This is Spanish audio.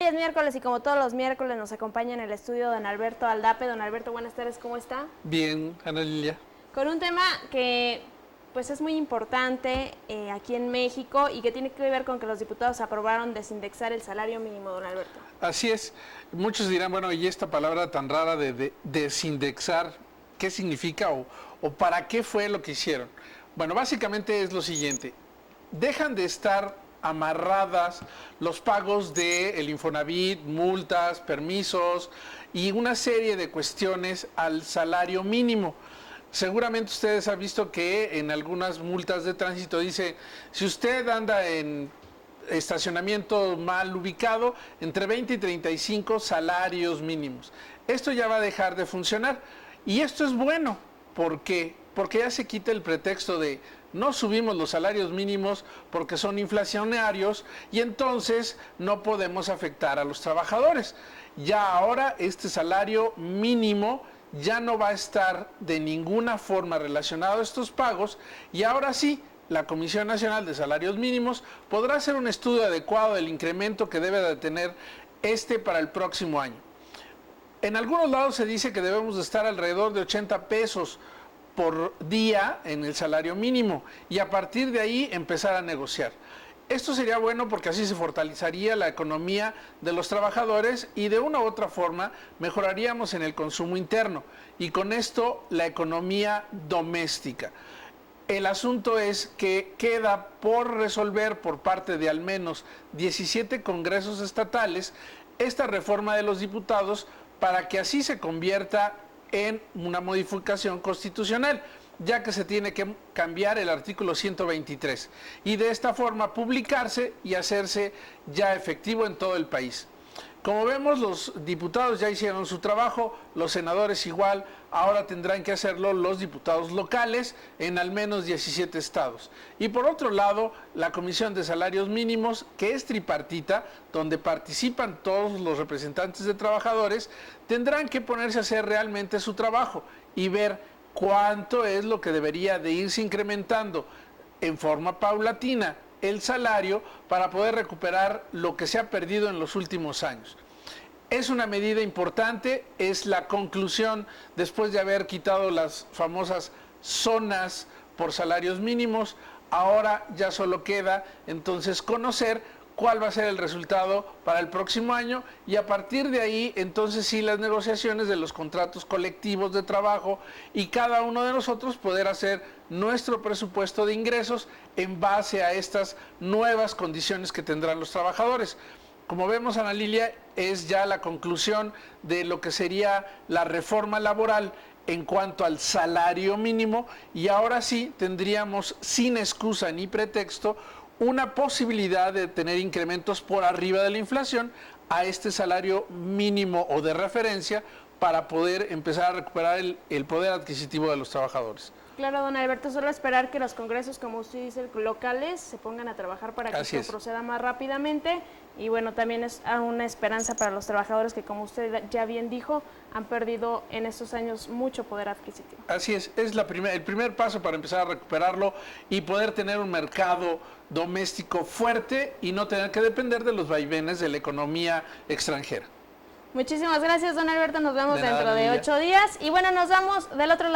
Es miércoles y como todos los miércoles nos acompaña en el estudio don Alberto Aldape. Don Alberto, buenas tardes, ¿cómo está? Bien, Ana Lilia. Con un tema que pues es muy importante aquí en México y que tiene que ver con que los diputados aprobaron desindexar el salario mínimo, don Alberto. Así es. Muchos dirán, bueno, ¿y esta palabra tan rara de desindexar, qué significa o para qué fue lo que hicieron? Bueno, básicamente es lo siguiente. Dejan de estar amarradas los pagos del Infonavit, multas, permisos y una serie de cuestiones al salario mínimo. Seguramente ustedes han visto que en algunas multas de tránsito dice, si usted anda en estacionamiento mal ubicado, entre 20 y 35 salarios mínimos. Esto ya va a dejar de funcionar. Y esto es bueno. ¿Por qué? Porque ya se quita el pretexto de no subimos los salarios mínimos porque son inflacionarios y entonces no podemos afectar a los trabajadores. Ya ahora este salario mínimo ya no va a estar de ninguna forma relacionado a estos pagos y ahora sí, la Comisión Nacional de Salarios Mínimos podrá hacer un estudio adecuado del incremento que debe de tener para el próximo año. En algunos lados se dice que debemos de estar alrededor de 80 pesos por día en el salario mínimo y a partir de ahí empezar a negociar. Esto sería bueno porque así se fortalecería la economía de los trabajadores y de una u otra forma mejoraríamos en el consumo interno y con esto la economía doméstica. El asunto es que queda por resolver por parte de al menos 17 congresos estatales esta reforma de los diputados para que así se convierta en una modificación constitucional, ya que se tiene que cambiar el artículo 123 y de esta forma publicarse y hacerse ya efectivo en todo el país. Como vemos, los diputados ya hicieron su trabajo, los senadores igual, ahora tendrán que hacerlo los diputados locales en al menos 17 estados. Y por otro lado, la Comisión de Salarios Mínimos, que es tripartita, donde participan todos los representantes de trabajadores, tendrán que ponerse a hacer realmente su trabajo y ver cuánto es lo que debería de irse incrementando en forma paulatina el salario para poder recuperar lo que se ha perdido en los últimos años. Es una medida importante, es la conclusión después de haber quitado las famosas zonas por salarios mínimos. Ahora ya solo queda entonces conocer cuál va a ser el resultado para el próximo año y a partir de ahí entonces sí las negociaciones de los contratos colectivos de trabajo y cada uno de nosotros poder hacer nuestro presupuesto de ingresos en base a estas nuevas condiciones que tendrán los trabajadores. Como vemos, Ana Lilia, es ya la conclusión de lo que sería la reforma laboral en cuanto al salario mínimo y ahora sí tendríamos sin excusa ni pretexto una posibilidad de tener incrementos por arriba de la inflación a este salario mínimo o de referencia para poder empezar a recuperar el poder adquisitivo de los trabajadores. Claro, don Alberto, solo esperar que los congresos, como usted dice, locales, se pongan a trabajar para que esto proceda más rápidamente. Y bueno, también es una esperanza para los trabajadores que, como usted ya bien dijo, han perdido en estos años mucho poder adquisitivo. Así es el primer paso para empezar a recuperarlo y poder tener un mercado doméstico fuerte y no tener que depender de los vaivenes de la economía extranjera. Muchísimas gracias, don Alberto. Nos vemos dentro de 8 días. Y bueno, nos vamos del otro lado.